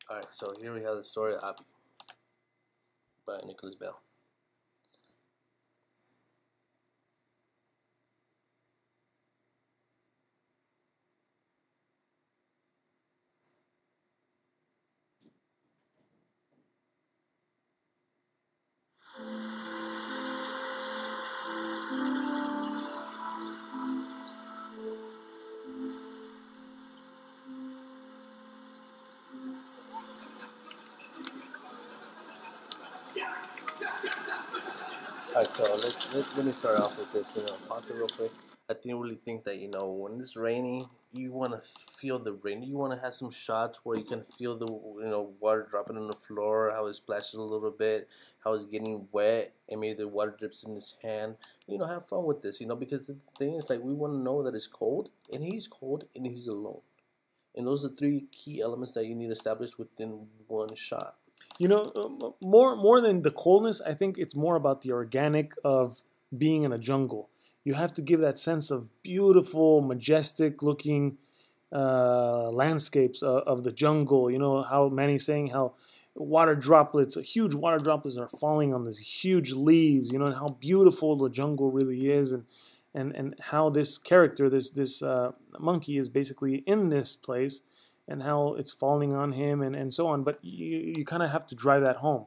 Alright, so here we have the story of Abby by Nicolas Bail. Alright, so let me start off with this, pause it real quick. I really think that, when it's raining, you want to feel the rain. You want to have some shots where you can feel the, water dropping on the floor, how it splashes a little bit, how it's getting wet, and maybe the water drips in his hand. Have fun with this, because the thing is, we want to know that it's cold, and he's alone. And those are three key elements that you need to establish within one shot. More than the coldness, I think it's more about the organic of being in a jungle. You have to give that sense of beautiful, majestic-looking landscapes of the jungle. How Manny's saying how water droplets, huge water droplets, are falling on these huge leaves. And how beautiful the jungle really is, and how this character, this monkey, is basically in this place, and how it's falling on him, and so on. But you kind of have to drive that home,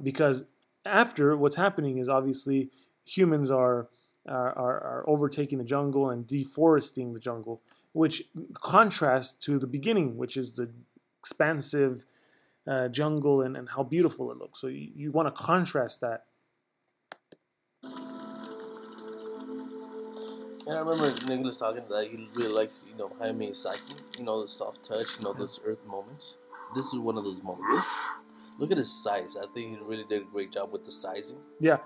because after, what's happening is obviously humans are overtaking the jungle and deforesting the jungle, which contrasts to the beginning, which is the expansive jungle and how beautiful it looks. So you want to contrast that. And I remember Nicholas talking that he really likes, Jaime Saki, the soft touch, those earth moments. This is one of those moments. Look at his size. I think he really did a great job with the sizing. Yeah,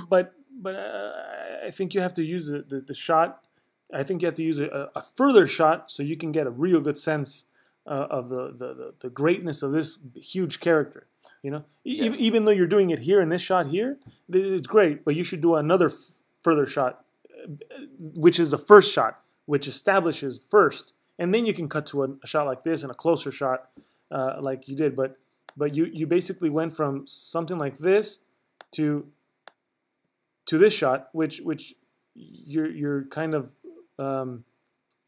but I think you have to use the shot. I think you have to use a further shot so you can get a real good sense of the greatness of this huge character. Yeah. Even though you're doing it here in this shot here, it's great, but you should do another further shot, which is the first shot, which establishes first, and then you can cut to a shot like this and a closer shot like you did. But you basically went from something like this to this shot, which you're kind of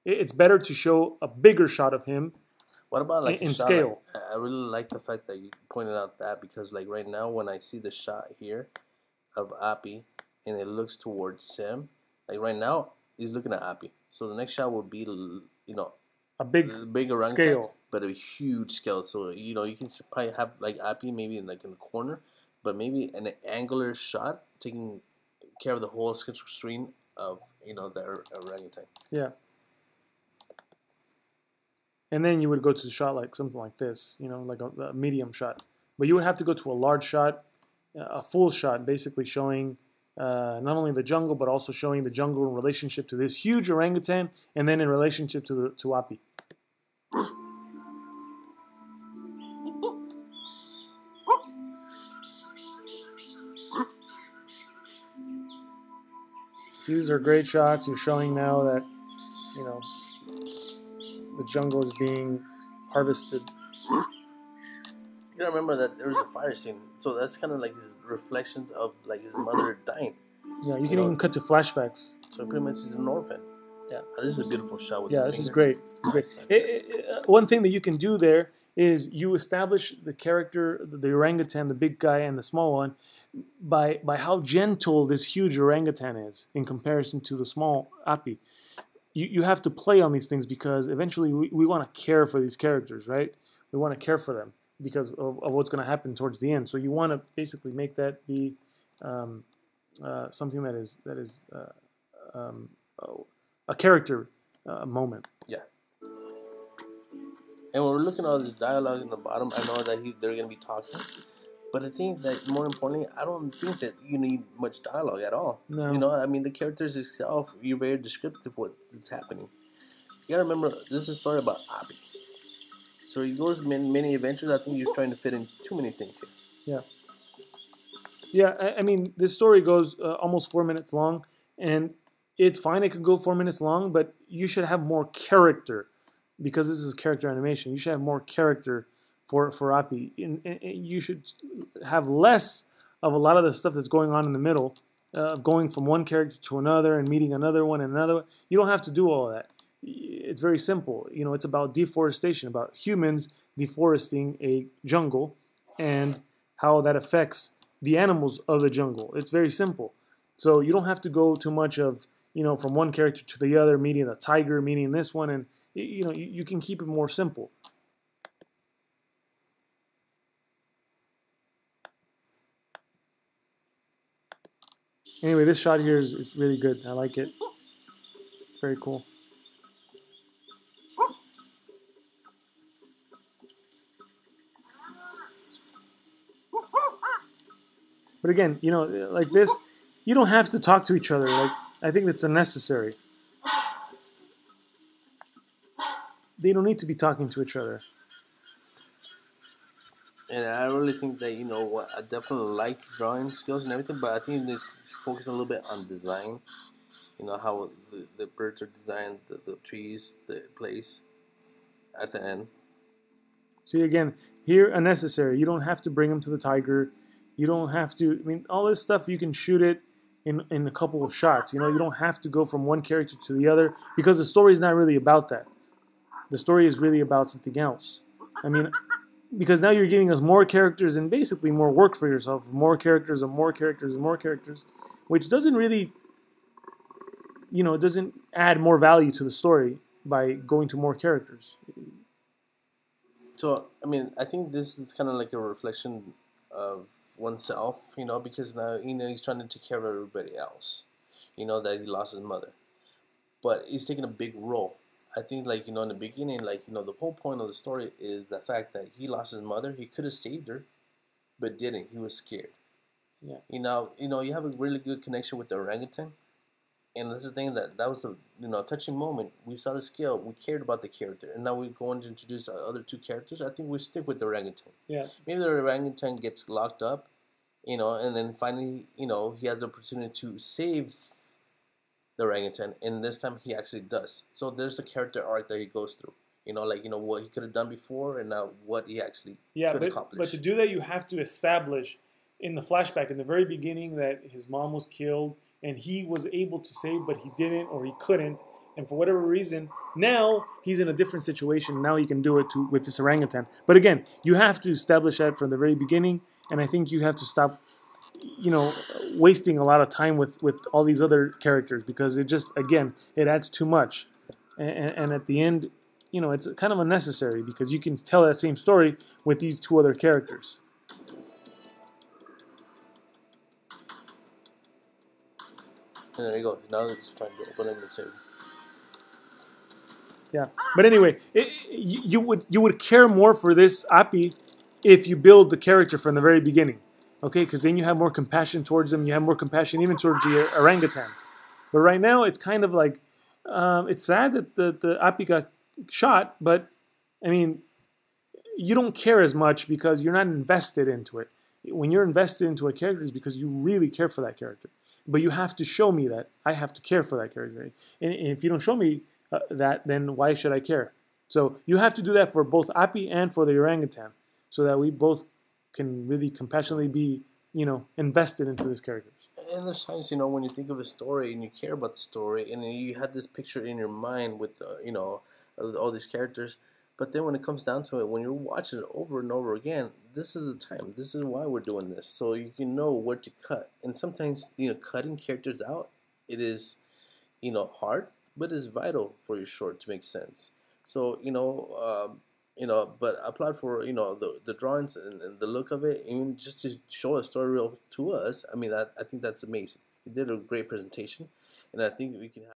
it's better to show a bigger shot of him. What about in scale? I really like the fact that you pointed out that, because right now when I see the shot here, of Api and it looks towards him, like right now he's looking at Api. So the next shot will be, you know, a big orangutan, scale, but a huge scale. So you know you can probably have like Api maybe in the corner, but maybe an angular shot taking care of the whole screen of, you know, the orangutan. Yeah. And then you would go to the shot like something like this, you know, like a medium shot. But you would have to go to a large shot, a full shot, basically showing not only the jungle, but also showing the jungle in relationship to this huge orangutan, and then in relationship to Api. So these are great shots. You're showing now that, you know, the jungle is being harvested. You gotta remember that there was a fire scene, so that's kind of like his reflections of like his mother dying. Yeah, you can even cut to flashbacks. So pretty much he's an orphan. Yeah, this is a beautiful shot. With this is great. One thing that you can do there is you establish the character, the orangutan, the big guy, and the small one, by how gentle this huge orangutan is in comparison to the small Api. You have to play on these things because eventually we want to care for these characters, right? We want to care for them because of what's going to happen towards the end. So you want to basically make that be something that is a character moment. Yeah. And when we're looking at all this dialogue in the bottom, I know that they're going to be talking. But I think that more importantly, I don't think that you need much dialogue at all. No. You know, I mean, the characters itself, you're very descriptive of what's happening. You gotta remember, this is a story about Api. So he goes many adventures. I think you're trying to fit in too many things here. Yeah. Yeah, I mean, this story goes almost 4 minutes long, and it's fine. It could go 4 minutes long, but you should have more character because this is character animation. You should have more character for Api. And you should have less of a lot of the stuff that's going on in the middle, going from one character to another and meeting another one and another one. You don't have to do all of that. It's very simple. You know, it's about deforestation, about humans deforesting a jungle and how that affects the animals of the jungle. It's very simple. So you don't have to go too much of, you know, from one character to the other, meeting a tiger, meeting this one, and, you know, you can keep it more simple. Anyway, this shot here is really good. I like it. Very cool. But again, you know, like this, you don't have to talk to each other. Like, I think that's unnecessary. They don't need to be talking to each other. And I really think that, you know what, I definitely like drawing skills and everything, but I think this focus a little bit on design. You know, how the birds are designed, the trees, the place at the end. See, again, here, unnecessary. You don't have to bring them to the tiger. You don't have to, I mean, all this stuff, you can shoot it in a couple of shots. You know, you don't have to go from one character to the other because the story is not really about that. The story is really about something else. I mean, because now you're giving us more characters and basically more work for yourself. More characters and more characters and more characters, which doesn't really, you know, it doesn't add more value to the story by going to more characters. So, I mean, I think this is kind of like a reflection of oneself, you know, because now, you know, he's trying to take care of everybody else. You know, that he lost his mother. But he's taking a big role. I think, like, you know, in the beginning, like, you know, the whole point of the story is the fact that he lost his mother. He could have saved her, but didn't. He was scared. Yeah. You know, you have a really good connection with the orangutan. And that's the thing that was a, you know, touching moment. We saw the scale. We cared about the character. And now we're going to introduce our other two characters. I think we stick with the orangutan. Yeah. Maybe the orangutan gets locked up, you know, and then finally, you know, he has the opportunity to save the orangutan, and this time he actually does. So there's a character arc that he goes through. You know, like, you know, what he could have done before and now what he actually could accomplish. But to do that, you have to establish in the flashback, in the very beginning, that his mom was killed and he was able to save, but he didn't or he couldn't. And for whatever reason, now he's in a different situation. Now he can do it with this orangutan. But again, you have to establish that from the very beginning. And I think you have to stop you know, wasting a lot of time with all these other characters, because it just, again, it adds too much, and at the end, you know, it's kind of unnecessary, because you can tell that same story with these two other characters. And there you go. Now they're just trying to open it and say, Yeah, but anyway, you would care more for this API if you build the character from the very beginning, okay? Because then you have more compassion towards them. You have more compassion even towards the orangutan. But right now, it's kind of like, it's sad that the API got shot, but I mean, you don't care as much because you're not invested into it. When you're invested into a character, it's because you really care for that character. But you have to show me that I have to care for that character. And if you don't show me that, then why should I care? So you have to do that for both API and for the orangutan, so that we both can really compassionately be, you know, invested into these characters. and there's times, you know, when you think of a story and you care about the story, and then you had this picture in your mind with, you know, all these characters. But then when it comes down to it, when you're watching it over and over again, this is the time. This is why we're doing this, so you can know where to cut. And sometimes, you know, cutting characters out, it is, you know, hard, but it's vital for your short to make sense. So, you know, but applaud for, you know, the drawings and the look of it, even just to show a story real to us. I mean, I think that's amazing. You did a great presentation, and I think we can have